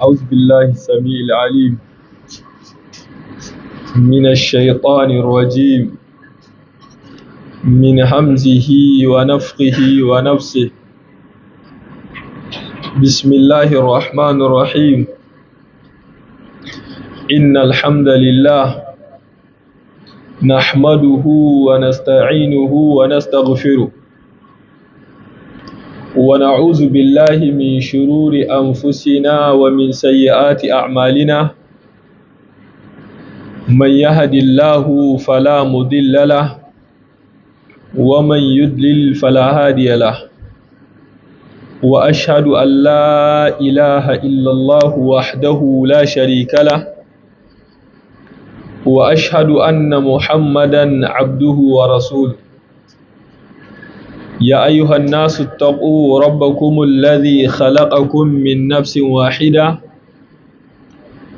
أعوذ بالله السميع العليم من الشيطان الرجيم من همزه ونفخه ونفسه. بسم الله الرحمن الرحيم. إن الحمد لله نحمده ونستعينه ونستغفره ونعوذ بالله من شرور أنفسنا ومن سيئات أعمالنا. من يهد الله فلا مضل له ومن يضلل فلا هادي له، وأشهد أن لا إله إلا الله وحده لا شريك له، وأشهد أن محمدا عبده ورسوله. يا أيها الناس اتقوا ربكم الذي خلقكم من نفس واحدة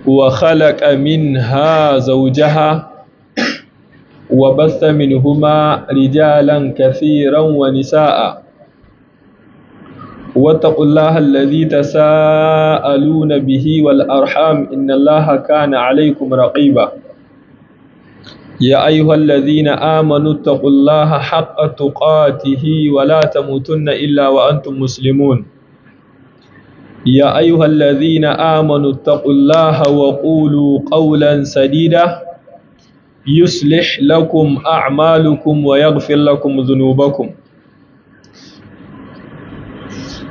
وخلق منها زوجها وبث منهما رجالا كثيرا ونساء. واتقوا الله الذي تساءلون به والأرحام إن الله كان عليكم رقيبا. يا أيها الذين آمنوا اتقوا الله حق تقاته ولا تموتن إلا وأنتم مسلمون. يا أيها الذين آمنوا اتقوا الله وقولوا قولا سديدا يصلح لكم أعمالكم ويغفر لكم ذنوبكم،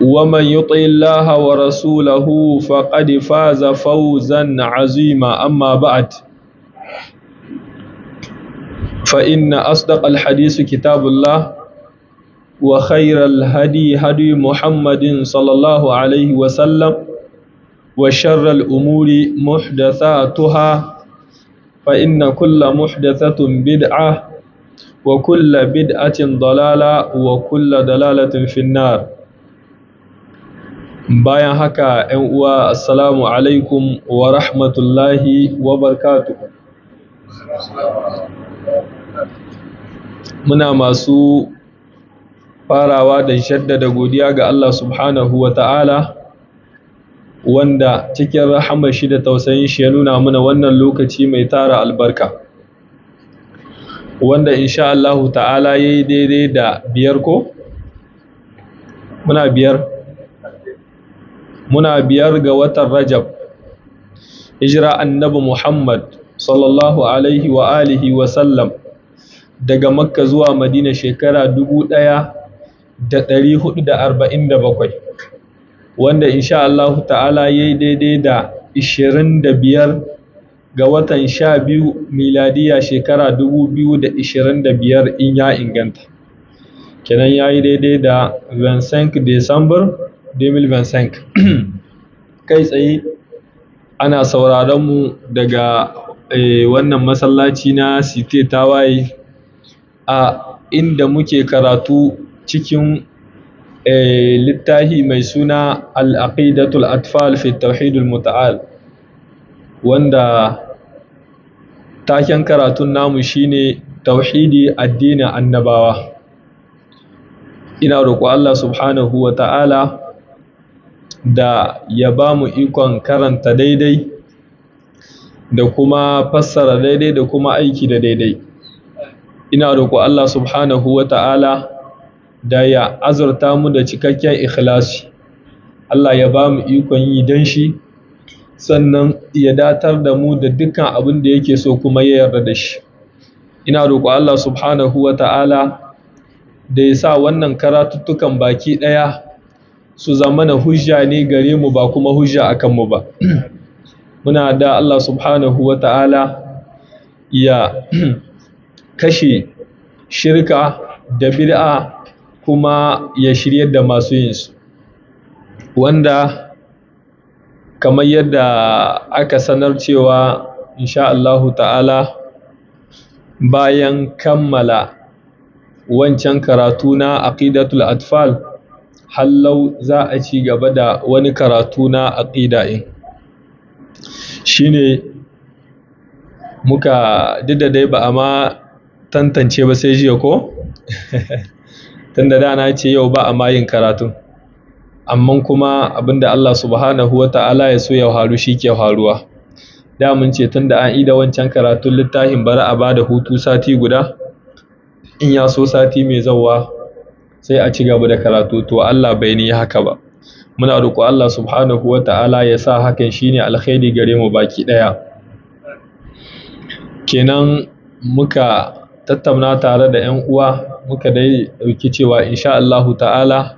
ومن يطع الله ورسوله فقد فاز فوزا عظيما. أما بعد، فإن أصدق الحديث كتاب الله، وخير الهدي هدي محمد صلى الله عليه وسلم، وشر الأمور محدثاتها، فإن كل محدثة بدعة وكل بدعة ضلالة وكل ضلالة في النار. bayan haka ‘yan uwa, assalamu alaikum wa rahmatullahi wa barakatuh. Muna masu farawa da jaddada godiya ga Allah subhanahu wa ta'ala, wanda cikin rahamar shi da tausayin shi ya nuna mana wannan lokaci mai tara albarka, wanda insha Allah ta'ala ya yi daidai da biyar ko? Muna biyar ga watan Rajab, hijira annabi Muhammad sallallahu alaihi wa alihi wa sallam daga Makka zuwa Madina shekara 1447, wanda insha Allah ta'ala ya yi daidai da 25 ga watan 12 miladiya shekara 2025 in ya inganta. Kenan ya yi daidai da 25 December 2025. Kai tsaye ana sauraron mu daga wannan masallaci na Cité Tawaye, a inda muke karatu cikin littafi mai suna Al-Aqidatul Atfal fi Tauhidul Muta'al, wanda taken karatun namu shine Tauhidi addinin annabawa. Ina roƙo Allah subhanahu wa ta'ala da ya ba mu ikon karanta daidai da kuma fassara daidai da kuma aiki da daidai. Ina roƙo Allah subhanahu wa ta'ala da ya azurta mu da cikakken ikhlasi. Allah ya ba mu ikon yi don shi, sannan ya datar da mu da dukkan abin da yake so kuma ya yarda da shi. Ina roƙo Allah subhanahu wa ta'ala da ya sa wannan karatuttukan baki ɗaya su zama na hujja ne gare mu ba kuma hujja a kanmu ba. Muna da Allah subhanahu wa ta'ala ya kashe shirka da bid'a kuma ya shiryar da masu yinsu, wanda kamar yadda aka sanar cewa insha Allahu ta'ala bayan kammala wancan karatu na Aqidatul Atfal, hallau za a ci gaba da wani karatu na aqida in shine muka dai ba a ma tantance ba sai jiya ko? Tunda da na ce yau ba a ma yin karatu, amma kuma abinda Allah subhanahu wa ta'ala ya so ya faru shi ke faruwa. Da mun ce tun da an ida wancan karatun littafin bari a bada hutu sati guda, in ya so sati mai zawa sai a ci gaba da karatu, to Allah bai ni haka ba. Muna roƙo Allah subhanahu wa ta'ala ya sa hakan shine alkhairi gare mu baki ɗaya. Kenan muka tattauna tare da 'yan uwa muka dai ɗauki cewa insha Allahu ta'ala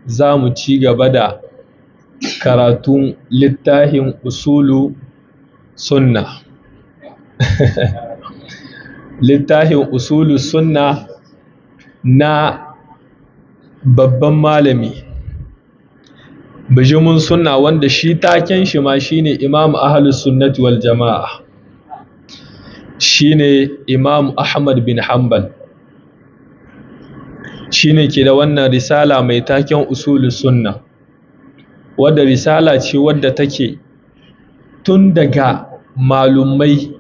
za mu ci gaba da karatun littafin usulu sunna. Littafin usulu sunna na babban malami bijimin sunna wanda shi taken shi ma shine Imam Ahlus Sunnati wal Jama'a, shine Imam Ahmad bin Hanbal, shine ke da wannan risala mai taken usulu sunna, wadda risala ce wadda take tun daga malumai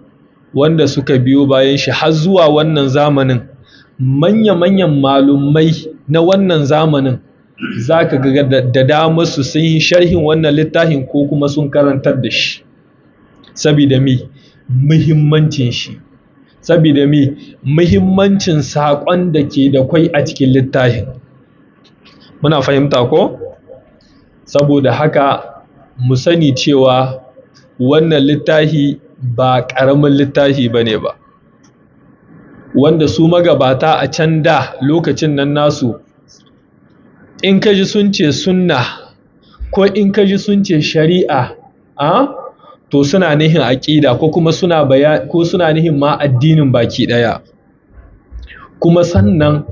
wanda suka biyo bayan shi har zuwa wannan zamanin. Manya-manyan malumai na wannan zamanin za ka ga da damar su sun yi sharhin wannan littafin ko kuma sun karantar da shi, saboda muhimmancin shi, saboda muhimmancin saƙon da ke da kwai a cikin littafin. Muna fahimta ko? Saboda haka mu sani cewa wannan littafi ba ƙaramin littafi ba ne ba, wanda su magabata a can da lokacin nan nasu, in ka ji sun ce sunna ko in ka ji sun ce shari'a, to suna nihin aƙida ko kuma suna nihin ma addinin baki ɗaya. Kuma sannan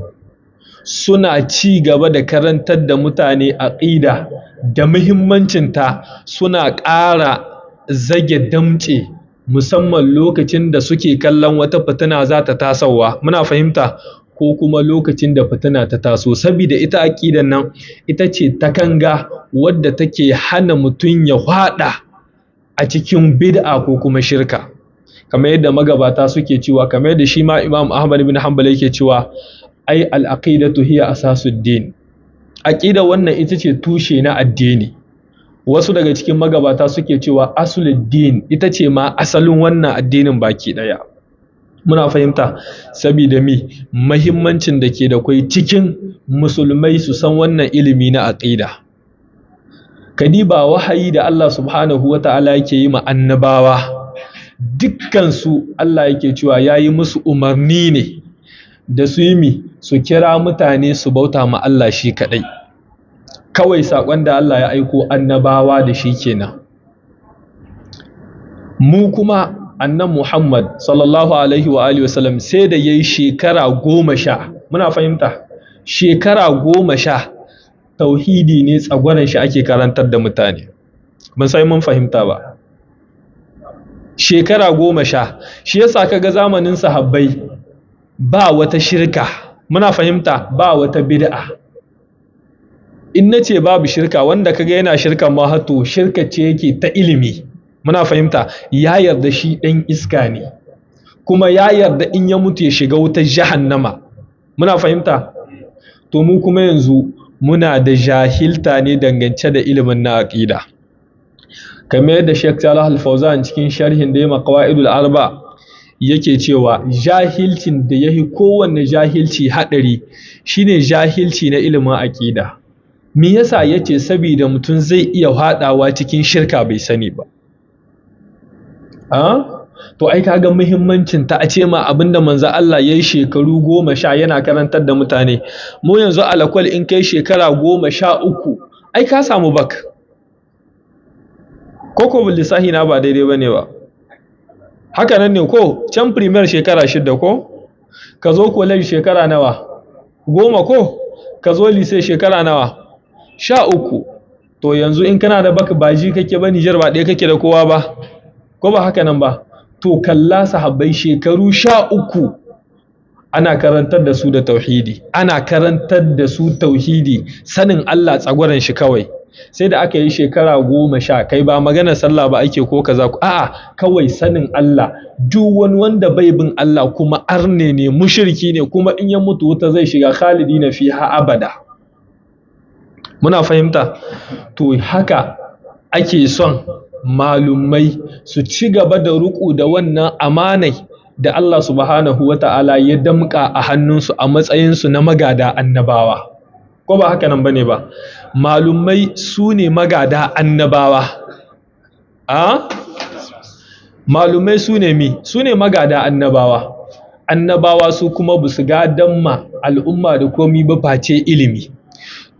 suna ci gaba da karantar da mutane aƙida da muhimmancinta, suna ƙara zage damtse musamman lokacin da suke kallon wata fitina za ta tasowa. Muna fahimta? Ko kuma lokacin da fitina ta taso, saboda ita aƙidan nan ita ce takanga wadda take hana mutum ya faɗa a cikin bid'a ko kuma shirka, kamar yadda magabata suke cewa, kamar yadda shi ma Imam Ahmad bin Hanbal yake cewa ai al-aqidatu hiya asasuddin. Aqida wannan ita ce tushe na addini. Wasu daga cikin magabata suke cewa asuluddin ita ce ma asalin wannan addinin baki daya. Muna fahimta? Saboda muhimmancin da ke da kwai cikin musulmai su san wannan ilimi na aqida. Kadiba wahayi da Allah subhanahu wa ta'ala yake yi ma annabawa, dukkansu Allah yake cewa yayi musu umarni ne da su yi su kira mutane su bauta ma Allah shi kadai. Kawai saƙon da Allah ya aiko annabawa da shi kenan. Mu kuma annan Muhammad sallallahu alaihi wa alihi wasallam sai da yayi shekara 10. Muna fahimta? Shekara 10 tauhidi ne tsagwaron shi ake karantar da mutane. Ban sai mun fahimta ba. Shekara 10. Shi yasa kaga zamanin sahabbai ba wata shirka. Muna fahimta? Ba wata bid'a. In nace babu shirka, wanda kaga yana shirka ma hato shirka ce yake ta ilimi. Muna fahimta? Ya yarda shi ɗan iska ne, kuma ya yarda in ya mutu ya shiga wutar jahannama. Muna fahimta? To mu kuma yanzu muna da jahilta ne dangance da ilimin na aqida. Kamar yadda Sheikh Salih Al-Fawzan cikin sharhin da ya Qawaidul Arba yake cewa jahilcin da yahi kowanne jahilci hadari shine jahilci na ilimin aqida. Me yasa yace? Saboda mutum zai iya hadawa cikin shirka bai sani ba. To ai kaga muhimmancin ta, a ce ma abinda manzo Allah yayi shekaru 10 yana karantar da mutane. Mu yanzu alakwal in kai shekara 13 ai ka samu bak. Koko lissahi na ba daidai bane ba. Haka nan ne ko? Can premier shekara 6 ko? Ka zo college shekara nawa? 10 ko? Ka zo lycée shekara nawa? 13. To yanzu in kana da bak baji kake ba, Niger ba ɗaya kake da kowa ba. Ko ba haka nan ba? To kalla sahabbai shekaru 13 ana karantar da su da tauhidi, ana karantar da su tauhidi, sanin Allah tsagwaron shi kawai. Sai da aka yi shekara 10, kai ba magana sallah ba ake ko kaza, a'a kawai sanin Allah. Duk wani wanda bai bin Allah kuma arne ne, mushriki ne, kuma in ya mutu wuta zai shiga khalidina fiha abada. muna fahimta. To haka ake son malumai su ci gaba da riƙo da wannan amanai da Allah subhanahu wa ta'ala ya damƙa a hannunsu a matsayinsu na magada annabawa, ko ba haka nan bane ba? Malumai su ne magada annabawa. Malumai su ne mi? Su ne magada annabawa. Annabawa su kuma ba su gadan ma al'umma da komi ba face ilimi.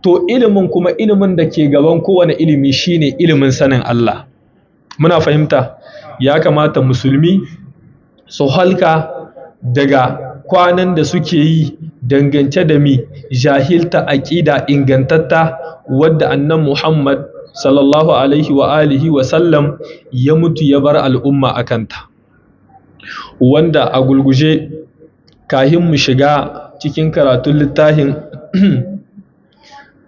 To ilimin kuma, ilimin da ke gaban kowane ilimi shine ilimin sanin Allah. Muna fahimta? Ya kamata musulmi su halka daga kwanan da suke yi dangance da mi jahilta aƙida ingantatta wadda annan Muhammad sallallahu alaihi wa alihi wa sallam ya mutu ya bar al'umma a kanta. Wanda a gulguje kahin mu shiga cikin karatun littafin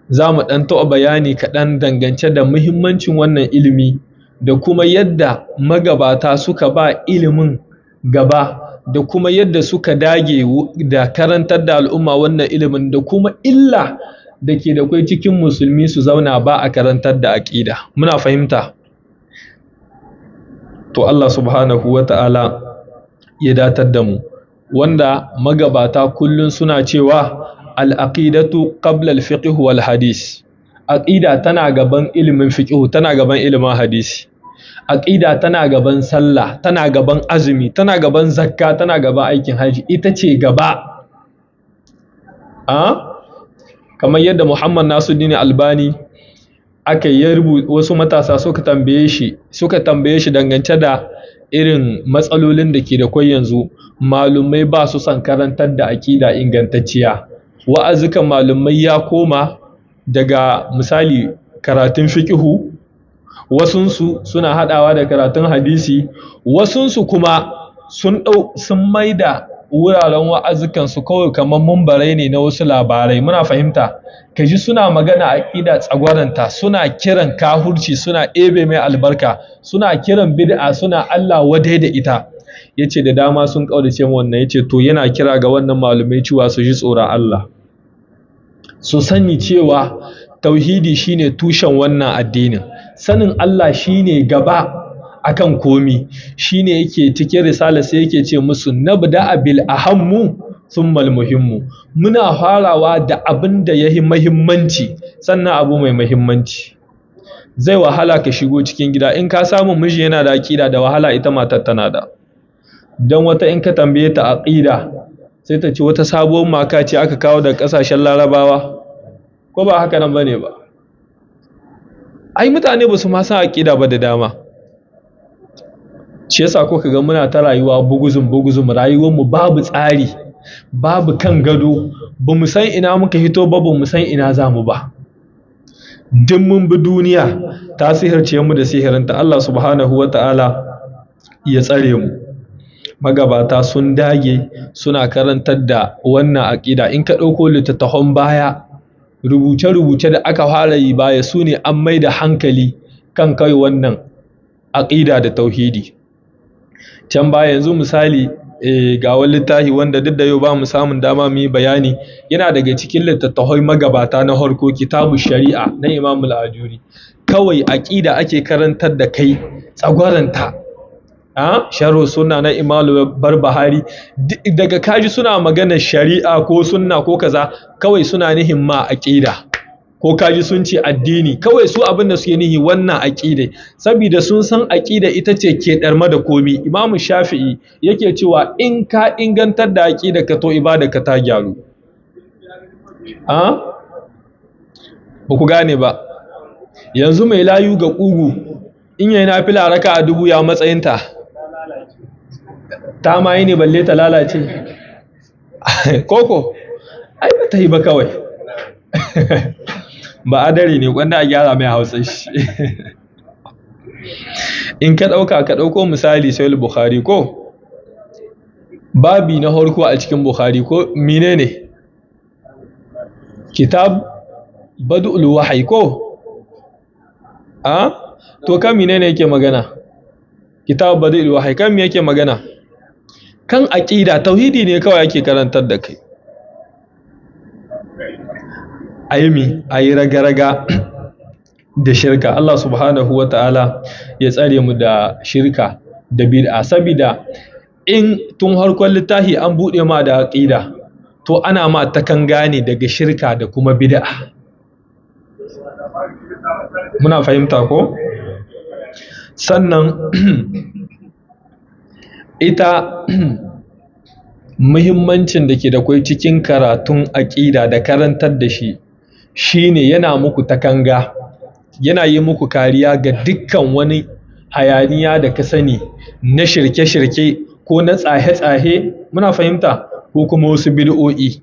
za mu ɗan taɓa bayani kaɗan dangance da muhimmancin wannan ilimi da kuma yadda magabata suka ba ilimin gaba da kuma yadda suka dage da karantar da al'umma wannan ilimin da kuma illa da ke da kwai cikin musulmi su zauna ba a karantar da aƙida. Muna fahimta? To Allah subhanahu wa ta'ala ya datar da mu, wanda magabata kullum suna cewa al'aqidatu qabla al-fiqh wal hadis. Aqida tana gaban ilimin fiqh, tana gaban ilimin hadisi. Aqida tana gaban sallah, tana gaban azumi, tana gaban zakka, tana gaban aikin haji, ita ce gaba. Kamar yadda Muhammad Nasiruddin Albani aka yi wasu matasa suka tambaye shi dangance da irin matsalolin da ke da kwai yanzu. Malumai ba su son karantar da aqida ingantacciya. Wa'azukan malumai ya koma daga misali karatun fiqhu, wasunsu suna haɗawa da karatun hadisi, wasunsu kuma sun maida wuraren wa'azukansu kawai kamar mumbarai ne na wasu labarai. Muna fahimta? Kaji suna magana aqida tsagwaranta, suna kiran kahurci, suna ebe mai albarka, suna kiran bid'a, suna Allah wadai da ita. Yace da dama sun kaurace mu wannan. Yace to yana kira ga wannan malumai cewa su ji tsoron Allah, su sani cewa tauhidi shine tushen wannan addinin. Sanin Allah shine gaba akan komi. Shine yake cikin risala sai yake ce musu nabda bil ahammu thumma al muhimmu. Muna farawa da abin da yahi muhimmanci, sannan abu mai muhimmanci. Zai wahala ka shigo cikin gida in ka samu miji yana da aqida, da wahala ita matar tana da. Dan wata in ka tambaye ta aqida sai ta ce wata sabuwar maka ce aka kawo daga kasashen Larabawa, ko ba haka nan bane ba? Ai mutane ba su ma san aqida ba da dama. Shi yasa ko kaga muna ta rayuwa buguzum, rayuwar mu babu tsari, babu kan gado, ba mu san ina muka hito ba, ba mu san ina za mu ba. Duk mun bi duniya ta sihirce mu da sihirinta. Allah subhanahu wa ta'ala ya tsare mu. Magabata sun dage suna karantar da wannan aqida. In ka ɗauko littattafan baya, rubuce-rubuce da aka fara yi baya, su ne an mai da hankali kan kai wannan aqida da tauhidi. Can baya yanzu misali ga wani littafi wanda duk da yau ba mu samun dama mu yi bayani, yana daga cikin littattafai magabata na harko, kitabu shari'a na Imam al-Ajuri. Kawai aqida ake karantar da kai tsagwaranta. Sharh sunna na Imam Barbahari. Daga kaji suna maganar shari'a ko sunna ko kaza, kawai suna nihin ma aqida. Ko kaji sun ce addini, kawai su abin da suke nihi wannan aqida, saboda sun san aqida ita ce ke darma da komi. Imam Shafi'i yake cewa in ka ingantar da aqida ka to ibada ka ta gyaru. Ba ku gane ba? Yanzu mai layu ga kugu in yayi nafila raka'a 1000 ya matsayinta, ta ma yi ne balle ta lalace. Koko ai ba ta yi ba kawai. Ba adari ne, wanda a gyara mai Hausa shi. In ka ɗauko misali Sahih Bukhari ko babi na harko a cikin Bukhari ko menene? Kitab Badul Wahyi ko? To kan menene yake magana? Kitab Badul Wahyi kan me yake magana? Kan aqida, tauhidi ne kawai yake karantar da kai. a yi raga-raga da shirka. Allah subhanahu wa ta'ala ya tsare mu da shirka da bid'a, saboda in tun harkon littafi an buɗe ma da aƙida, to ana ma takan gane daga shirka da kuma bid'a. Muna fahimta ko? Sannan ita muhimmancin da ke da kwai cikin karatun aƙida da karantar da shi shine yana muku takanga, yana yi muku kariya ga dukkan wani hayaniya da ka sani na shirke-shirke ko na tsahe-tsahe. Muna fahimta, ko kuma wasu bid'o'i.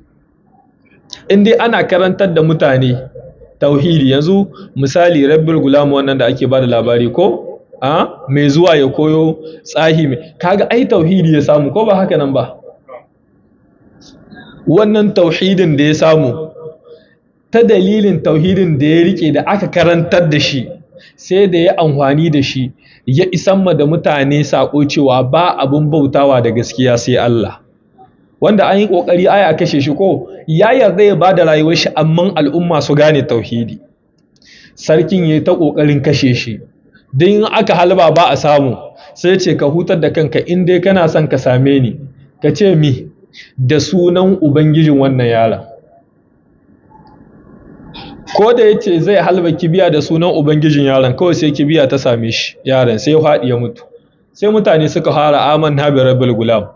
In dai ana karantar da mutane tauhidi, yanzu misali Rabbul Gulam wannan da ake bada labari ko mai zuwa ya koyo tsahi, kaga ai tauhidi ya samu, ko ba haka nan ba? Wannan tauhidin da ya samu, ta dalilin tauhidin da ya rike da aka karantar da shi, sai da ya amfani da shi ya isan ma da mutane sako cewa ba abin bautawa da gaskiya sai Allah. Wanda an yi kokari a kashe shi ko ya yarda ya bada rayuwar shi, amma al'umma su gane tauhidi. Sarkin yayi ta kokarin kashe shi, dan in aka halba ba a samu, sai ce ka hutar da kanka, in dai kana son ka same ni, ka ce mi da sunan ubangijin wannan yaron. Ko da yace zai halba kibiya da sunan ubangijin yaron, kawai sai kibiya ta same shi, yaron sai ya faɗi ya mutu. Sai mutane suka fara amanna bi rabbil gulam,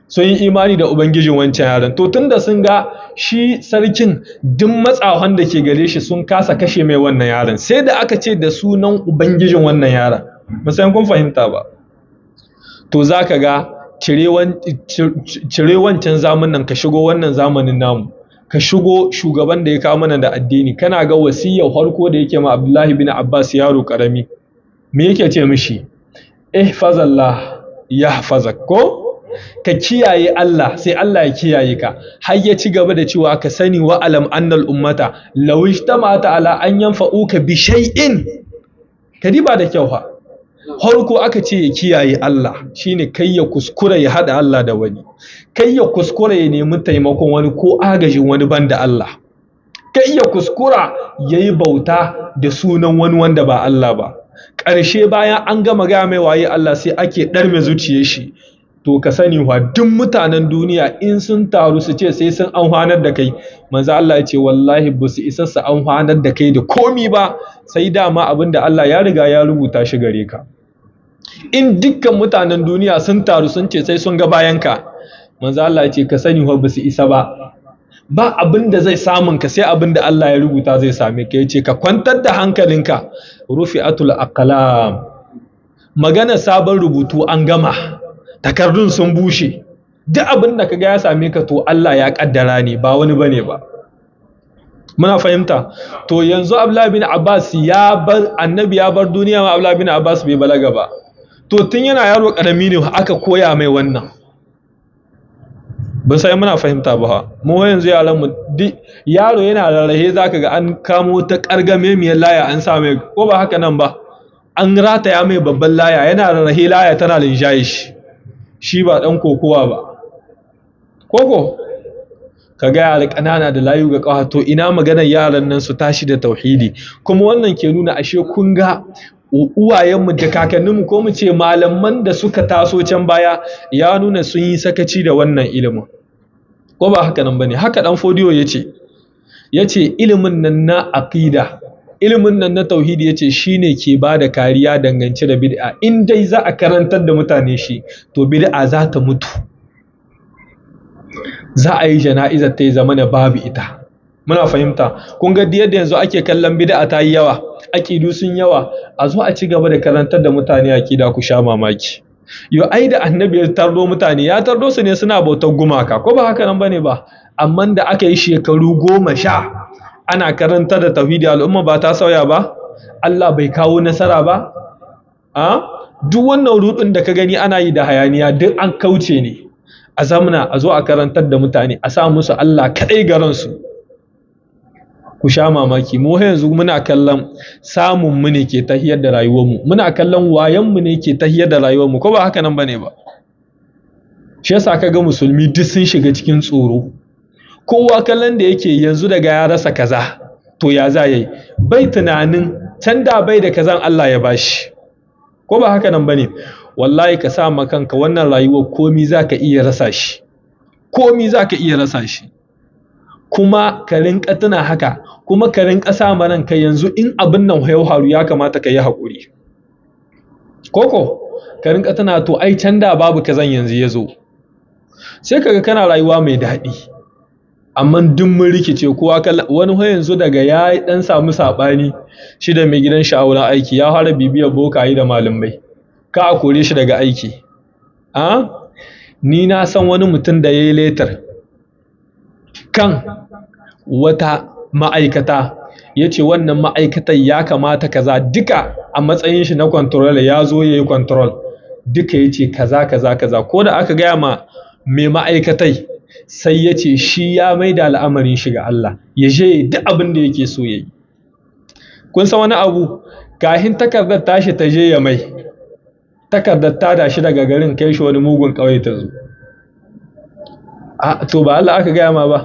sun yi imani da ubangijin wancan yaron. To tunda sun ga shi sarkin duk matsawan da ke gare shi sun kasa kashe mai wannan yaron, sai da aka ce da sunan ubangijin wannan yaron. Musayan kun fahimta ba? To zaka ga cire wancan zamanin ka shigo wannan zamanin namu, ka shigo shugaban da ya kawo mana da addini, kana ga wasiyar farko da yake ma Abdullahi bin Abbas yaro karami, me yake ce mishi? Ihfazallah yahfazak, ko ka kiyaye Allah sai Allah ya kiyaye ka. Har ya ci gaba da cewa ka sani wa alam annal ummata law ijtama'ata ala an yanfa'uka bi shay'in. Kadiba da kyau fa. Harko aka ce ya kiyaye Allah, shine kai ya kuskura ya hada Allah da wani, kai ya kuskura ya nemi taimakon wani ko agajin wani banda Allah, kai ya kuskura yayi bauta da sunan wani wanda ba Allah ba. Ƙarshe bayan an gama ga mai waye Allah, sai ake ɗarme zuciyar shi. To ka sani wa duk mutanen duniya in sun taru su ce sai sun amfanar da kai, manzo Allah ya ce wallahi ba su isa su amfanar da kai da komi ba, sai dama abinda Allah ya riga ya rubuta shi gare ka. In dukkan mutanen duniya sun taru sun ce sai sun ga bayanka, manzo Allah ya ce ka sani wa ba su isa ba. Ba abinda zai samun ka sai abinda Allah ya rubuta zai same ka. Yace ka kwantar da hankalinka, rufi'atul aqlam, magana sabon rubutu an gama, takardun sun bushe, duk abinda kaga ya same ka to Allah ya kaddara ne, ba wani bane ba. Muna fahimta? To yanzu Abdullah bin Abbas ya bar annabi, ya bar duniya, ma Abdullah bin Abbas bai balaga ba. To tun yana yaro karami ne aka koya mai wannan. Ba sai muna fahimta ba. Mu yanzu yaran mu yaro yana rarrahe zaka ga an kamo ta kargame miyar laya an sa mai, ko ba haka nan ba? An rataya mai babban laya, yana rarrahe laya tana linjaye shi ba dan kokowa ba. Koko kaga yara ƙanana da layu ga ƙawa, to ina maganar yaran nan su tashi da tauhidi. Kuma wannan ke nuna ashe kun ga uwayenmu da kakanninmu, ko mu ce malaman da suka taso can baya, ya nuna sun yi sakaci da wannan ilimin, ko ba haka nan bane? Haka dan Fodiyo yace ilimin nan na aqida, ilimin nan na tauhidi, yace shine ke bada kariya dangance da bid'a. In dai za a karantar da mutane shi, to bid'a za ta mutu, za a yi jana'izar ta yi zamana babu ita. Muna fahimta? Kun ga yadda yanzu ake kallon bid'a ta yi yawa, aqidu sun yawa, a zo a ci gaba da karantar da mutane aqida, ku sha mamaki. Yo ai da annabi ya tardo mutane, ya tardo su ne suna bautar gumaka, ko ba haka nan bane ba? Amma da aka yi shekaru 10 ana karantar da tauhidi, al'umma ba ta sauya ba? Allah bai kawo nasara ba? Duk wannan rudin da ka gani ana yi da hayaniya duk an kauce ne. A zamana a zo a karantar da mutane, a sa musu Allah kaɗai garansu. Ku sha mamaki, mu yanzu muna kallon samun mu ne ke tahiyar da rayuwarmu, muna kallon wayan mu ne ke tahiyar da rayuwarmu, ko ba haka nan bane ba? Shi yasa kaga musulmi duk sun shiga cikin tsoro, kowa kallon da yake yanzu daga ya rasa kaza to ya za yayi bai tunanin can da bai da kazan Allah ya bashi ko ba haka nan bane wallahi ka sa ma kanka wannan rayuwar komi zaka iya rasa shi kuma ka rinka tuna haka kuma ka rinka sa ma ranka yanzu in abin nan ya faru ya kamata ka yi haƙuri koko ka rinka tuna to ai can da babu kazan yanzu ya zo sai kaga kana rayuwa mai daɗi amma duk mun rikice kowa wani yanzu daga ya dan samu sabani shi da mai gidan shi a wurin aiki ya fara bibiyar bokayi da malamai ka a kore shi daga aiki ni na san wani mutum da yayi letter kan wata ma'aikata yace wannan ma'aikatar ya kamata kaza duka a matsayin shi na controller ya zo yayi control duka yace kaza ko da aka gaya ma mai ma'aikatai sai ya ce shi ya mai da al'amarin shi ga Allah ya je duk abin da yake so ya yi kun san wani abu kahin takardar tashi ta je ya mai takardar ta da shi daga garin kai shi wani mugun ƙauye ta zo to ba Allah aka gaya ma ba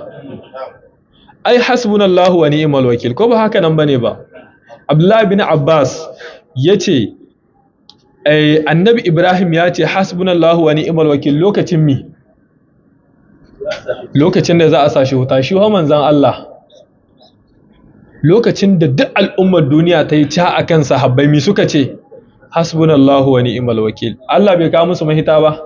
ai hasbunallahu wa ni'mal wakil ko ba haka nan bane ba Abdullah bin Abbas yace annabi Ibrahim ya ce hasbunallahu wa ni'mal wakil lokacin da za a sashi wuta shi wa manzan Allah lokacin da duk al'ummar duniya ta yi ca a kan sahabbai mi suka ce hasbunallahu wa ni'mal wakil Allah bai kawo musu mahita ba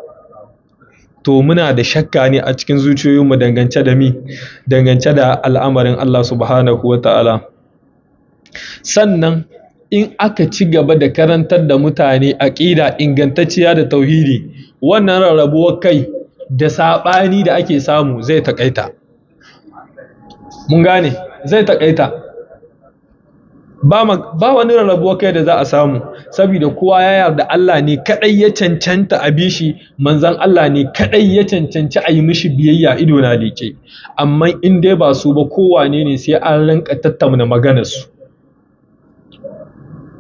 to muna da shakka ne a cikin zuciyoyinmu dangance da al'amarin Allah subhanahu wa ta'ala sannan in aka ci gaba da karantar da mutane aqida ingantacciya da tauhidi wannan rarrabuwar kai da saɓani da ake samu zai taƙaita mun gane zai taƙaita ba wani rarrabuwa kai da za a samu saboda kowa ya yarda Allah ne kadai ya cancanta a bishi manzon Allah ne kadai ya cancanci a yi mishi biyayya ido na leke amma in dai ba su ba kowane ne sai an rinka tattauna maganar su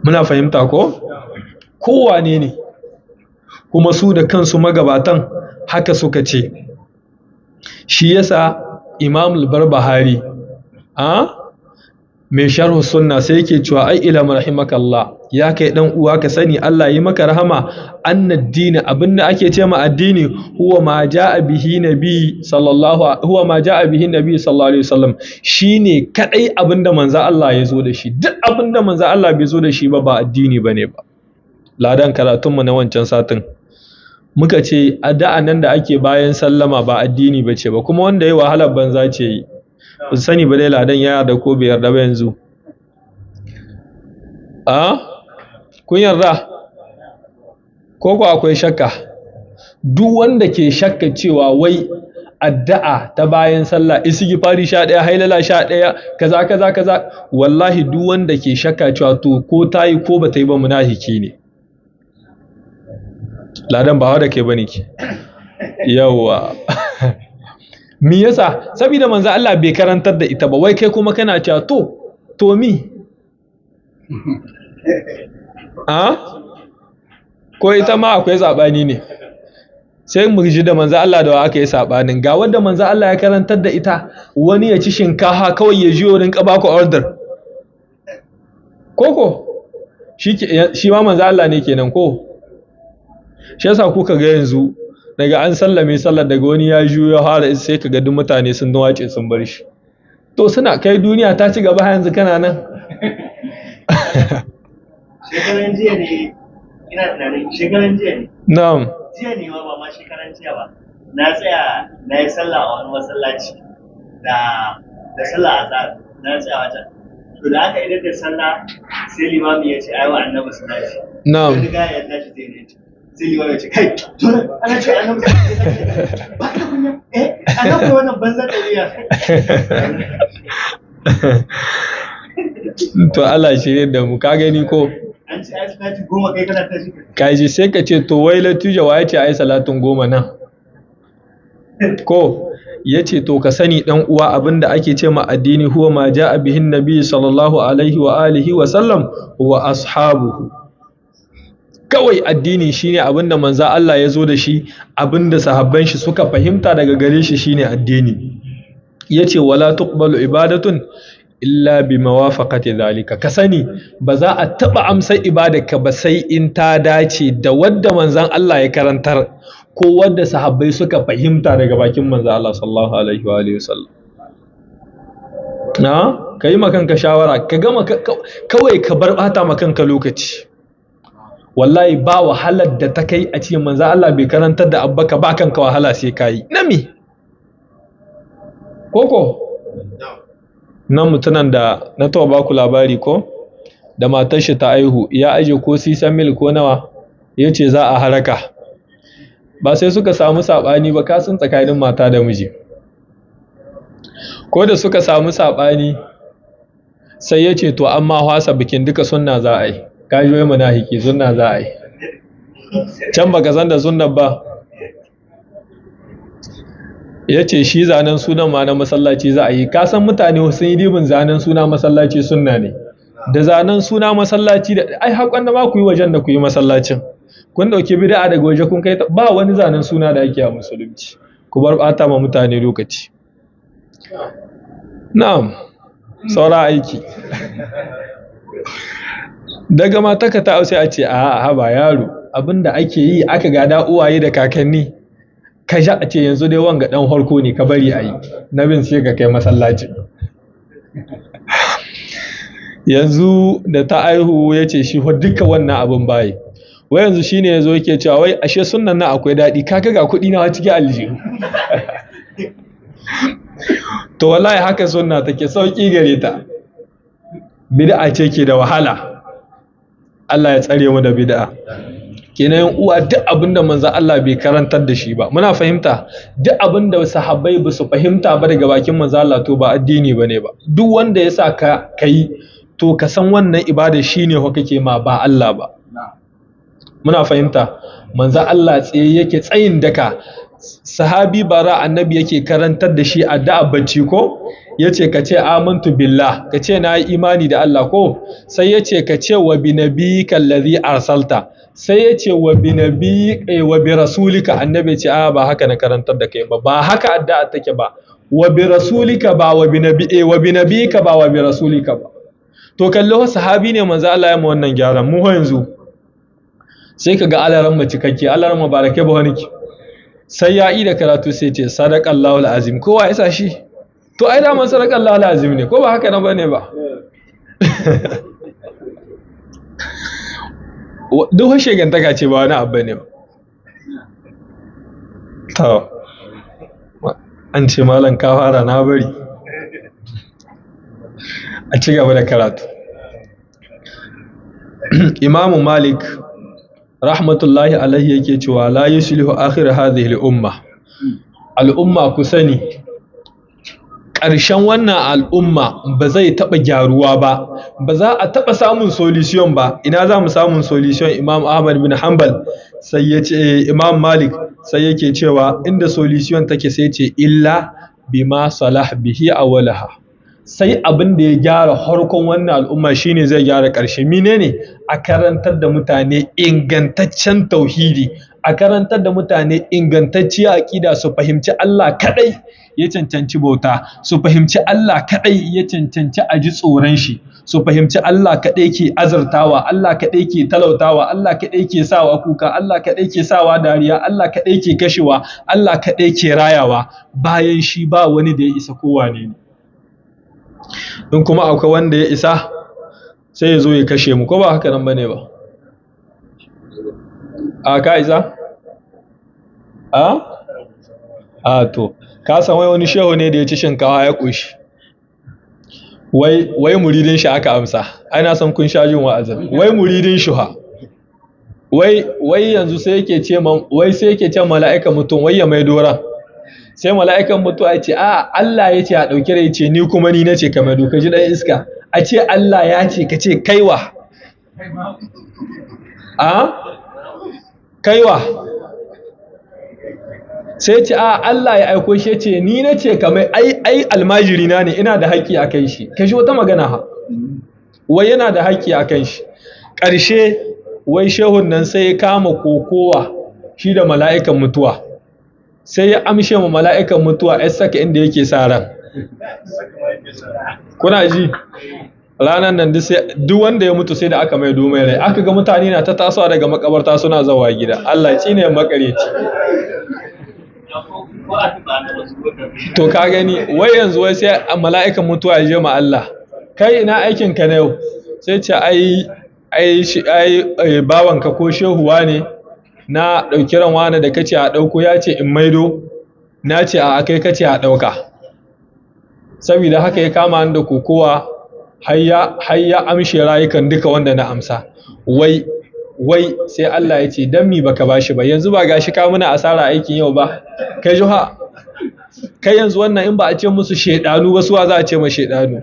muna fahimta ko kowane ne kuma su da kansu magabatan haka suka ce shi yasa Imam al-Barbahari mai sharhu sunna sai yake cewa ai ilm rahimakallah ya kai dan uwa ka sani Allah yi maka rahama annad din abinda ake ce ma addini huwa ma jaa bihi nabi sallallahu alaihi wasallam shine kadai abinda manzo Allah ya zo da shi duk abinda manzo Allah bai zo da shi ba addini bane ba ladan karatun mu na wancan satin muka ce addu'a nan da ake bayan sallama ba addini bace ba kuma wanda yayi wahalar banza ce yi ku sani ba dai ladan ya yarda ko bai yarda ba yanzu kun yarda ko akwai shakka duk wanda ke shakka cewa wai addu'a ta bayan sallah istighfari 11 hailala 11 kaza wallahi duk wanda ke shakka cewa to ko tayi ko bata yi ba munafiki ne ladan ba wanda ke bane ki yawa me yasa saboda manzo Allah bai karantar da ita ba wai kai kuma kana cewa to mi ko ita ma akwai sabani ne sai mu ji da manzo Allah da wa aka yi sabanin ga wanda manzo Allah ya karantar da ita wani ya ci shinkafa kawai ya jiyo rinka ba ku order koko shi ma manzo Allah ne kenan ko shi yasa kuka ga yanzu daga an sallame sallar daga wani ya juyo ya fara sai kaga duk mutane sun wace sun bar shi to suna kai duniya ta ci gaba yanzu kana nan shekaran jiya ne ina tunanin shekaran jiya ne na'am jiya ne ba ma shekaran jiya ba na tsaya na yi sallah a wani masallaci da sallah azhar na tsaya wajen to da aka idan da sallah sai limami ya ce ayi wa annabi salati na'am sai ga ya tashi zai ne sai limami ya ce kai dole ana ce annabi salati ba ka kunya annabi wannan banzan dariya to Allah shirye da mu ka gani ko an ce ayi salati 10 kai kana tashi kaji sai ka ce to wai latija wa yace ayi salatin 10 nan ko yace to ka sani dan uwa abinda ake ce ma addini huwa ma jaa bihin nabi sallallahu alaihi wa alihi wa sallam wa ashabuhu kawai addini shine abinda manzo Allah ya zo da shi abinda sahabban shi suka fahimta daga gare shi shine addini yace wala tuqbalu ibadatun illa bi mawafaqati zalika, ka sani ba za a taba amsa ibadarka ba sai in ta dace da wadda manzon Allah ya karantar ko wadda sahabbai suka fahimta daga bakin manzon Allah sallallahu alaihi wa alihi wasallam. Ka yi makanka shawara, ka gama kawai ka bar bata makanka lokaci. Wallahi ba wahalar da ta kai a cikin manzo Allah bai karantar da abba ka ba kanka wahala sai ka yi. Nami? Koko? Nan mutunan da na taɓa baku labari ko? Da matar shi ta aihu, ya aje ko sisan mil ko nawa, ya ce za a haraka. Ba sai suka samu saɓani ba, kasan tsakanin mata da miji. Ko da suka samu saɓani, sai ya ce to amma hwasa bikin duka sunna za a yi. Kaji wai munafiki, sunna za a yi. Can baka san da sunnan ba. Ya ce shi zanen sunan ma na masallaci za a yi. Ka san mutane sun yi dibin zanen suna masallaci sunna ne. Da zanen suna masallaci da ai haƙon da ma ku yi wajen da ku yi masallacin. Kun dauki bid'a daga waje kun kai ba wani zanen suna da ake a musulunci. Ku bar bata ma mutane lokaci. Na'am. Saura aiki. Daga mataka ta sai a ce a ba yaro, abinda ake yi aka gada uwaye da kakanni, ka sha a ce yanzu dai wanga dan harko ne ka bari a yi, na bin sai ka kai masallaci. Yanzu da ta aihu ya ce shi duka wannan abin bayi, wai yanzu shi ne ya zo yake cewa wai ashe sunan na akwai daɗi, kaka ga kuɗi na cikin aljihu. To wallahi haka sunna take, sauƙi gare ta. Bid'a ce ke da wahala. Allah ya tsare mu da bid'a. Kenan uwa duk abinda manzo Allah bai karantar da shi ba, muna fahimta, duk abinda sahabbai ba su fahimta ba daga bakin manzo Allah to ba addini bane ba. Duk wanda ya sa ka kai to ka san wannan ibada shine ho kake ma ba Allah ba. Muna fahimta, manzo Allah tsaye yake tsayin daka. Sahabi bara annabi yake karantar da shi addu'a bacci ko yace ka ce amantu billah, ka ce na yi imani da Allah ko, sai yace ka ce wa bi nabiyyika allazi arsalta, sai yace wa bi rasulika, annabi ce ba haka na karantar da kai ba haka addu'a take ba, wa bi rasulika ba wa bi nabiyyika ba wa bi rasulika ba. To kallo sahabi ne manzo Allah ya ma wannan gyaran. Mu yanzu sai kaga alaran mu cikakke, alaran mu barake ba wani sai ya yi da karatu sai ce sadaqallahu alazim, kowa ya sa shi. To ai da man sadaqallahu alazim ne, ko ba haka nan bane ba. Duk washe gantaka ce ba wani abu ne ba. To an ce malam ka fara na bari. A ci gaba da karatu. Imamu Malik rahmatullahi alaihi yake cewa la yuslihu akhir hadhihi al-umma. Al'umma ku sani ƙarshen wannan al'umma ba zai taɓa gyaruwa ba za a taɓa samun solution ba. Ina za mu samun solution? Imam Ahmad bin Hanbal sai ya ce, Imam Malik sai yake cewa inda solution take sai ce illa bima salah bihi awwalaha, sai abin da ya gyara harkon wannan al'umma shine zai gyara ƙarshe. Menene? A karantar da mutane ingantaccen tauhidi, a karantar da mutane ingantacciyar aqida, su fahimci Allah kadai ya cancanci bauta, su fahimci Allah kadai ya cancanci a ji tsoron shi, su fahimci Allah kadai ke azurtawa, Allah kadai ke talautawa, Allah kadai ke sawa kuka, Allah kadai ke sawa dariya, Allah kadai ke kashewa, Allah kadai ke rayawa, bayan shi ba wani da ya isa kowane ne. In kuma akwai wanda ya isa sai ya zo ya kashe mu, ko ba haka nan bane ba? A ka isa? To ka san wai wani shehu ne da ya ci shinkawa ya ƙoshi, wai muridin shi aka amsa. Ai na san kun sha jin wa'azin. Wai muridin shi ha, wai yanzu sai yake ce mala'ika mutum wai ya mai dora. Sai mala'ikan mutuwa ya ce Allah ya ce a ɗauki rai, ce ni kuma ni na ce ka mai doka, ji ɗan iska. A ce Allah ya ce ka ce kaiwa. Kaiwa. Sai ce Allah ya aiko shi, ce ni na ce ka mai, ai almajiri na ne, ina da haƙƙi a kan shi. Ka shi wata magana ha, wai yana da haƙƙi a kan shi. Ƙarshe wai shehun nan sai ya kama kokowa shi da mala'ikan mutuwa, sai ya amshe ma mala'ikan mutuwa ya saka inda yake sa ran, kuna ji ranar nan duk wanda ya mutu sai da aka mai domai rai, aka ga mutane na ta tasowa daga makabarta suna zawa gida. Allah ci ne makareci. To ka gani wai yanzu wai sai mala'ikan mutuwa ya je ma Allah, kai ina aikin ka na yau? Sai ce ai bawanka ko shehuwa ne na ɗauki ran wani da kace a ɗauko, ya ce in maido, na ce a kai kace a ɗauka, saboda haka ya kama da kokowa har ya amshe rayukan duka wanda na amsa. Wai sai Allah ya ce dan mi baka bashi ba, yanzu ba gashi ka muna asara aikin yau ba? Kai juha, kai yanzu wannan in ba a ce musu shedanu ba, suwa za a ce ma shedanu?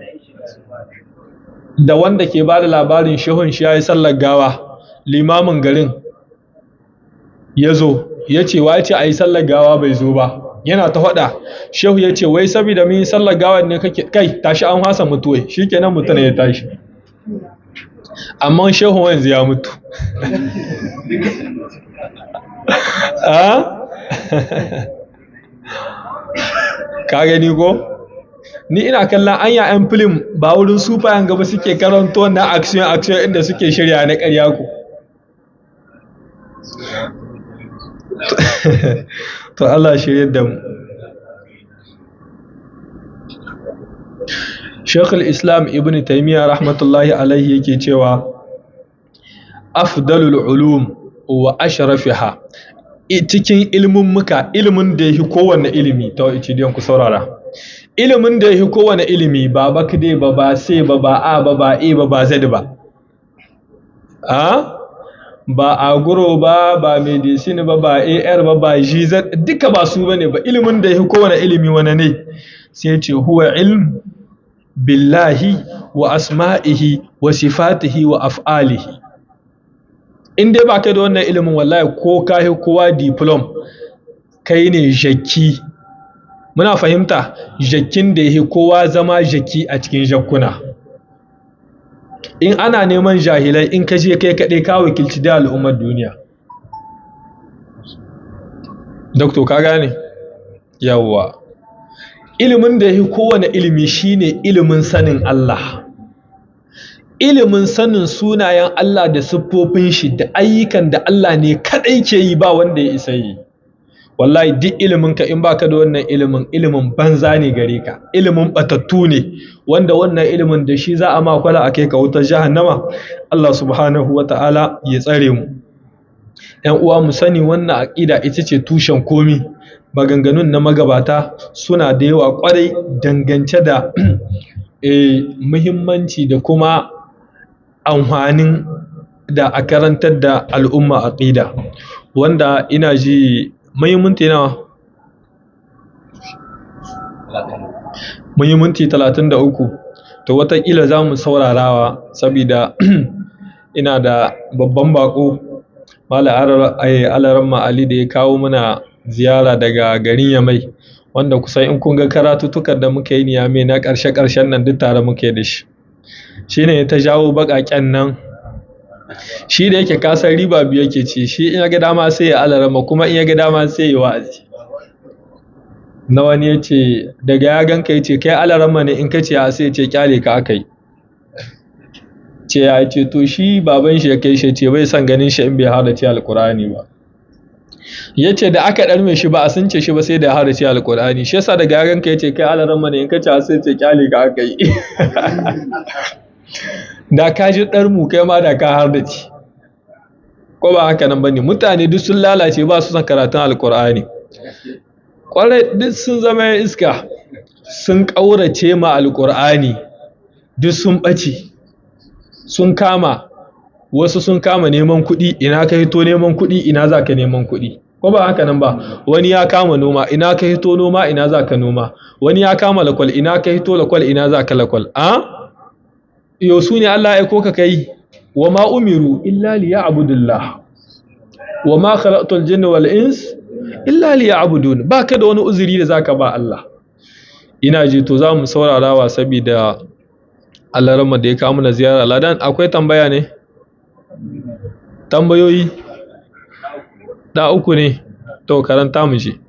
Da wanda ke ba da labarin shehun shi ya yi sallar gawa, limamin garin ya zo ya ce wa ce a yi sallar gawa bai zo ba, yana ta faɗa. Shehu ya ce wai saboda mun yi sallar gawa ne kake kai tashi, an hasa mutuwai, shi kenan mutum ya tashi. Amma shehu yanzu ya mutu. Ka gani ko? Ni ina kallon anya 'yan film ba wurin sufayen gaba suke karanto na action inda suke shirya na ƙarya ku. To Allah shirye da mu. Sheikhul Islam Ibn Taymiyyah rahmatullahi alaihi yake cewa afdalul ulum wa ashrafiha, cikin ilimin da yake kowanne ilimi, ta icidiyan ku saurara, ilimin da yake kowanne ilimi ba bakde ba sai ba a ba e ba z ba, ba agro ba medicine ba ar ba gz, duka ba su bane ba. Ilimin da yake kowanne ilimi wane ne? Sai ce huwa ilm billahi wa asma'ihi wa sifatihi wa af'alihi. In dai baka da wannan ilimin wallahi ko kai kowa diplom, kai ne jakki. Muna fahimta, jakkin da yake kowa zama jakki a cikin jakkuna. In ana neman jahilai, in ka je kai kaɗai ka wakilci da al'ummar duniya. Doktor ka gane? Yawwa. Ilimin da yake kowane ilimi shine ilimin sanin Allah. Ilimin sanin sunayen Allah da siffofin shi da ayyukan da Allah ne kadai ke yi, ba wanda ya isa yi. Wallahi duk ilimin ka in baka da wannan ilimin banza ne gare ka, ilimin batattu ne, wanda wannan ilimin da shi za a makwala a kai ka wutar jahannama. Allah subhanahu wata'ala ya tsare mu. ‘Yan uwa mu sani wannan aqida ita ce tushen komi. Maganganun na magabata suna da yawa kwarai dangance da muhimmanci da kuma amfanin da a karantar da al'umma aqida, wanda ina ji muhimmanci nawa? Muhimmanci 33. To watakila za mu saurarawa saboda ina da babban bako Malam Alaramma Ali da ya kawo muna ziyara daga garin Yamai, wanda kusan in kun ga karatutukan da muka yi Niyame na ƙarshe-ƙarshen nan duk tare muke da shi. Shi ne ta jawo baƙaƙen nan, shi da yake kasar riba biyu yake ci, shi in ya ga dama sai ya Alaramma, kuma in ya ga dama sai ya wa'azi. Na wani ya ce daga ya ganka ya ce kai Alaramma ne, in ka ce a sai ya ce kyale ka aka yi. Ce ya ce to shi baban shi ya kai shi, ce bai son ganin shi in bai hada ce alƙur'ani ba. Ya ce da aka ɗarme shi ba a sunce shi ba sai da ya hada ce alƙur'ani. Shi yasa daga ya ganka ya ce kai Alaramma ne, in ka ce a sai ya ce kyale ka aka yi. Da ka ji ɗarmu kai ma da ka hardace, ko ba haka nan ba ne? Mutane duk sun lalace, ba su son karatun alƙur'ani. Ƙwarai duk sun zama iska, sun ƙaurace ma alƙur'ani, duk sun ɓace, sun kama, wasu sun kama neman kuɗi. Ina ka hito neman kuɗi, ina za ka neman kuɗi, ko ba haka nan ba? Wani ya kama noma, ina ka hito noma, ina za ka noma. Wani ya kama lakwal, ina ka hito lakwal, ina za ka lakwal. Yau su ne Allah ya aiko ka kai? Wa ma umiru illa liya'budullah wa ma khalaqtul jinna wal ins illa liya'budun. Ba ka da wani uzuri da zaka ba Allah. Ina ji to za mu saurarawa saboda Allah ramma da ya kawo mana ziyara. Ladan akwai tambaya ne? Tambayoyi? Da uku ne. To karanta mu ji.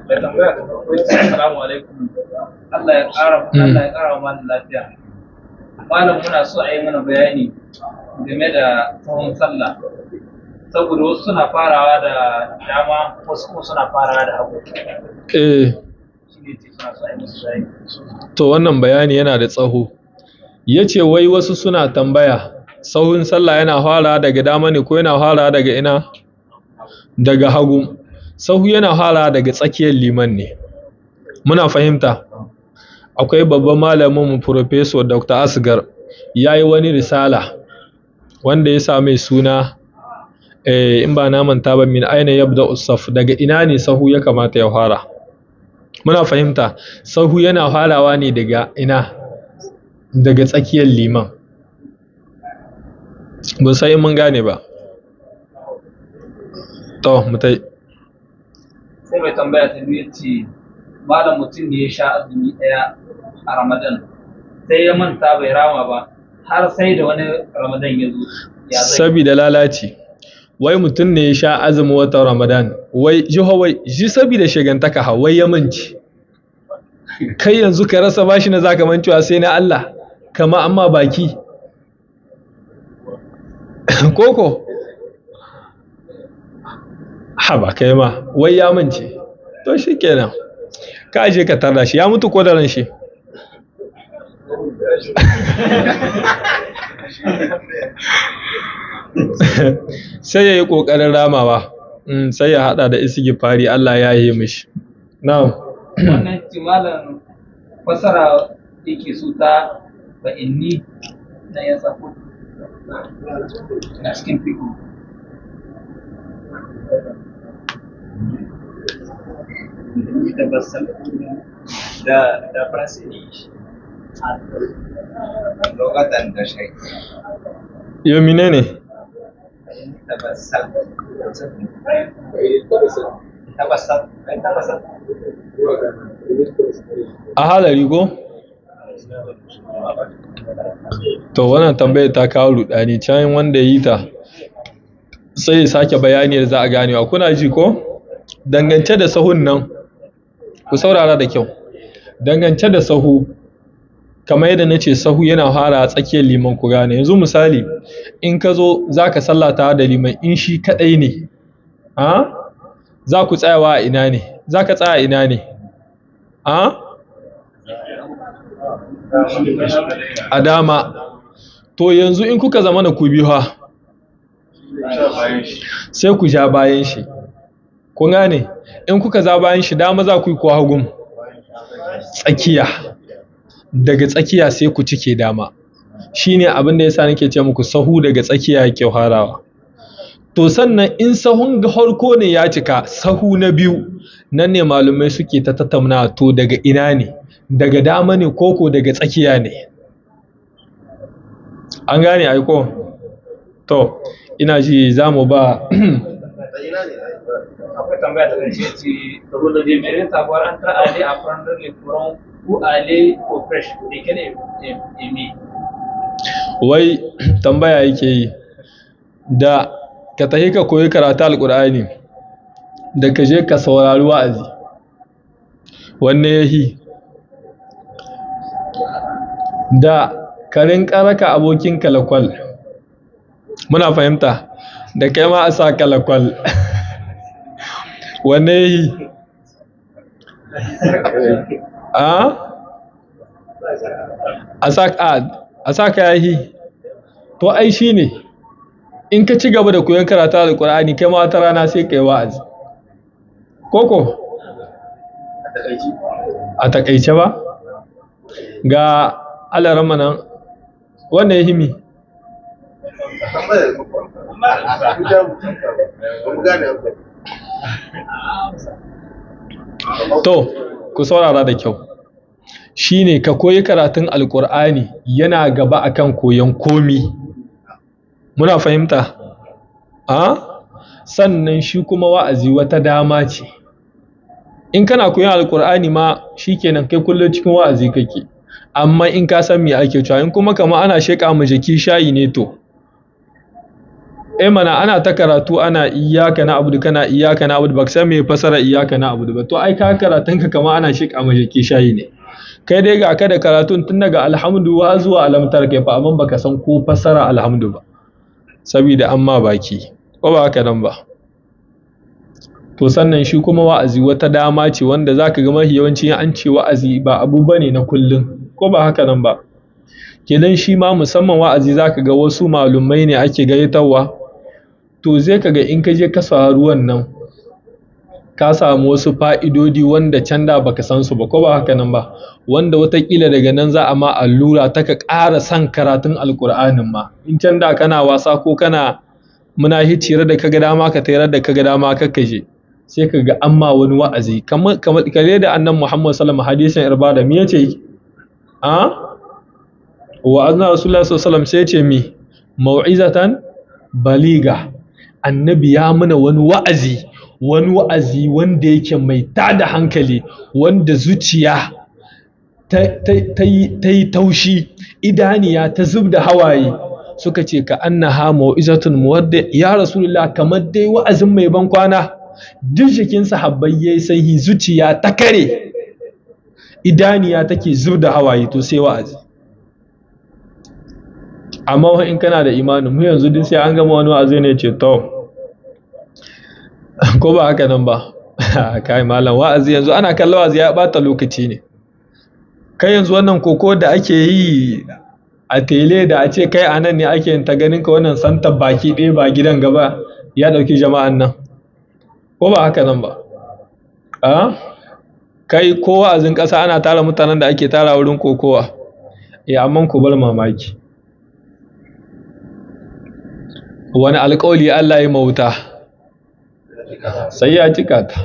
Mai tambaya ta farko ita ce, assalamu alaikum. Allah ya ƙara wa malam lafiya. Malam muna so a yi mana bayani game da tsawon sallah. Saboda wasu suna farawa da dama, wasu kuma suna farawa da hagu. Shi ne ce suna so a yi musu bayani. To wannan bayani yana da tsaho. Ya ce wai wasu suna tambaya, sahun sallah yana fara daga dama ne ko yana fara daga ina? Daga hagu. Sahu yana fara daga tsakiyar liman ne. Muna fahimta. Akwai babban malamin mu Professor Dr. Asgar ya yi wani risala wanda ya sa mai suna in ba na manta ba, min aina yabda usaf, daga ina ne sahu ya kamata ya fara. Muna fahimta. Sahu yana farawa ne daga ina? Daga tsakiyar liman. Ban sai mun gane ba. To mutai. Sai mai tambaya ta biyu ce, malam mutum ne ya sha azumi ɗaya a Ramadan, sai ya manta bai rama ba har sai da wani Ramadan ya zo. Sabida lalaci. Wai mutum ne ya sha azumin watan Ramadan, wai ji sabida shigantaka wai ya manci. Kai yanzu ka rasa bashi na zaka mancewa sai na Allah, kama amma baki. Koko? Haba kai ma, wai ya mance. To shi kenan. Ka je ka tarda shi, ya mutu ko da ran shi? Sai ya yi ƙoƙarin ramawa, sai ya haɗa da istighfari, Allah ya yi mishi. Na'am. Wannan malam fasara yake so ta fa inni na ya sako na cikin fiƙo. Da faransa ne lokacin da shi Yo mine ne? A halari ko? To wannan tambayar ta kawo rudani, can wanda yi ta sai ya sake bayani da za a ganewa. Kuna ji ko? Dangance da sahun nan, ku saurara da kyau. Dangance da sahu, kamar yadda na ce sahu yana fara a tsakiyar liman, ku gane. Yanzu misali, in ka zo za ka sallata da liman, in shi kaɗai ne, za ku tsayawa a ina ne? Za ka tsaya ina ne? A dama. To yanzu in kuka zama na ku biyu ha, sai ku ja bayan shi. Kun gane? In kuka za bayan shi, dama za ku yi ko hagun? Tsakiya. Daga tsakiya sai ku cike dama. Shi ne abin da ya sa nake ce muku sahu daga tsakiya yake farawa. To sannan in sahun harko ne ya cika, sahu na biyu, nan ne malumai suke ta tattauna, to daga ina ne? Daga dama ne koko daga tsakiya ne? An gane aiko? To, ina ji za mu ba akwai tambaya ta ƙarshe ce, saboda da mai rinta gwar an ta ale a kwanar lefuran ko ale ko fresh da ke ne emi. Wai tambaya yake yi, da ka tafi ka koyi karatu alƙur'ani, da ka je ka saurari wa'azi, wanne ya yi? Da ka rinƙa raka abokin kalakwal, muna fahimta, da kai ma a sa kalakwal, wanne ya yi? A sa ka ya yi? To ai shi ne, in ka ci gaba da koyon karatu alƙur'ani, kai ma wata rana sai ka yi wa'azi. Koko? A taƙaice ba? Ga alarama nan, wanda ya himi? To, ku saurara da kyau. Shi ne ka koyi karatun alƙur'ani yana gaba akan koyon komi. Muna fahimta? Sannan shi kuma wa'azi wata dama ce. In kana koyon alƙur'ani ma shi kenan kai kullum cikin wa'azi kake. Amma in ka san me ake cewa, in kuma kama ana sheƙa mu jiki shayi ne to. mana ana ta karatu ana iyyaka na'budu kana iyyaka na'budu baka san me fasara iyyaka na'budu ba to ai ka karatun ka kamar ana shika majiki shayi ne kai dai ga ka da karatun tun daga alhamdu wa zuwa alamtar kai fa amma baka san ko fasara alhamdu ba saboda amma baki ko ba haka nan ba to sannan shi kuma wa'azi wata dama ce wanda zaka ga mafi yawanci an ce wa'azi ba abu bane na kullun ko ba haka nan ba kenan shi ma musamman wa'azi zaka ga wasu malumai ne ake gayyatarwa to zai kaga in ka je ka saru wannan ka samu wasu fa'idodi wanda can da baka san su ba ko ba haka nan ba wanda watakila daga nan za a ma allura ta ka ƙara son karatun alƙur'anin ma in can da kana wasa ko kana muna hiciyar da kaga dama ka tayar da kaga dama ka kaje sai ka ga amma wani wa'azi kamar kare da annan Muhammad sallallahu alaihi wasallam hadisin irbada me yace wa anna rasulullah sallallahu alaihi wasallam sai yace mi mau'izatan baliga annabi ya mana wani wa'azi wanda yake mai tada hankali wanda zuciya ta yi taushi idaniya ta zub da hawaye suka ce ka annaha mau'izatun muwadda ya rasulullah kamar dai wa'azin mai ban kwana duk jikin sahabbai yayi sanyi zuciya ta kare idaniya take zub da hawaye to sai wa'azi amma in kana da imanin mu yanzu din sai an gama wani wa'azi ne ce to ko ba haka nan ba kai malam wa'azi yanzu ana kallon wa'azi ya bata lokaci ne kai yanzu wannan koko da ake yi a tele da a ce kai anan ne ake yin ta ganin ka wannan santa baki ɗaya ba gidan gaba ya ɗauki jama'an nan ko ba haka nan ba kai ko wa'azin ƙasa ana tara mutanen da ake tara wurin kokowa amma ku bar mamaki wani alƙawli Allah ya mauta sai ya cika ta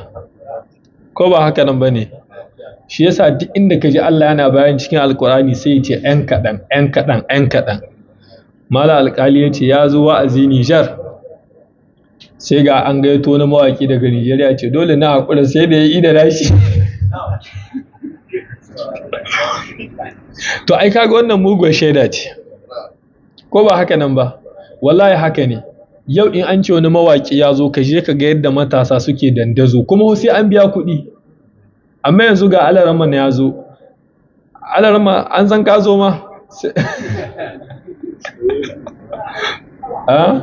ko ba haka nan bane shi yasa duk inda kaji Allah yana bayan cikin alkurani sai ya ce ɗan kaɗan mala alƙali ya ce ya zo wa'azi Nijar sai ga an gaito na mawaƙi daga Nijar ya ce dole na haƙura sai da ya yi da nashi to ai kaga wannan mugun shaida ce ko ba haka nan ba wallahi haka ne yau in an ce wani mawaƙi ya zo ka je ka ga yadda matasa suke dandazo kuma sai an biya kuɗi amma yanzu ga alarama ya zo alarama an san ka zo ma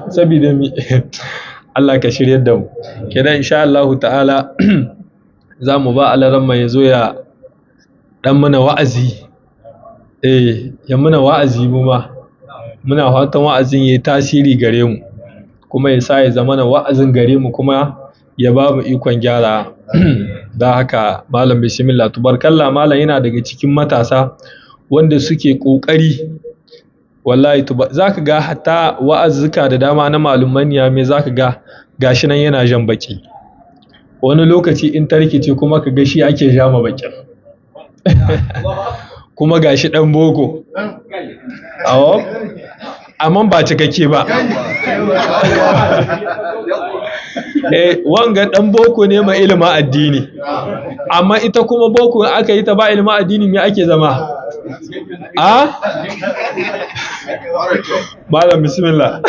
saboda mi Allah ka shiryar da mu kenan insha Allah ta'ala za mu ba alarama ya zo ya dan mana wa'azi ya mana wa'azi mu ma muna fatan wa'azin yayi tasiri gare mu kuma ya sa ya zama na wa'azin gare mu kuma ya ba mu ikon gyara da haka malam bismillah tubarkalla malam yana daga cikin matasa wanda suke kokari wallahi zaka ga hatta wa'azzuka da dama na malumman ya me zaka ga gashi nan yana jan baki wani lokaci in tarkice kuma ka ga shi ake jama bakin kuma gashi dan boko amma ba cikakke ba wanga dan boko ne ma ilimin addini amma ita kuma boko aka yi ta ba ilimin addini me ake zama malam bismillah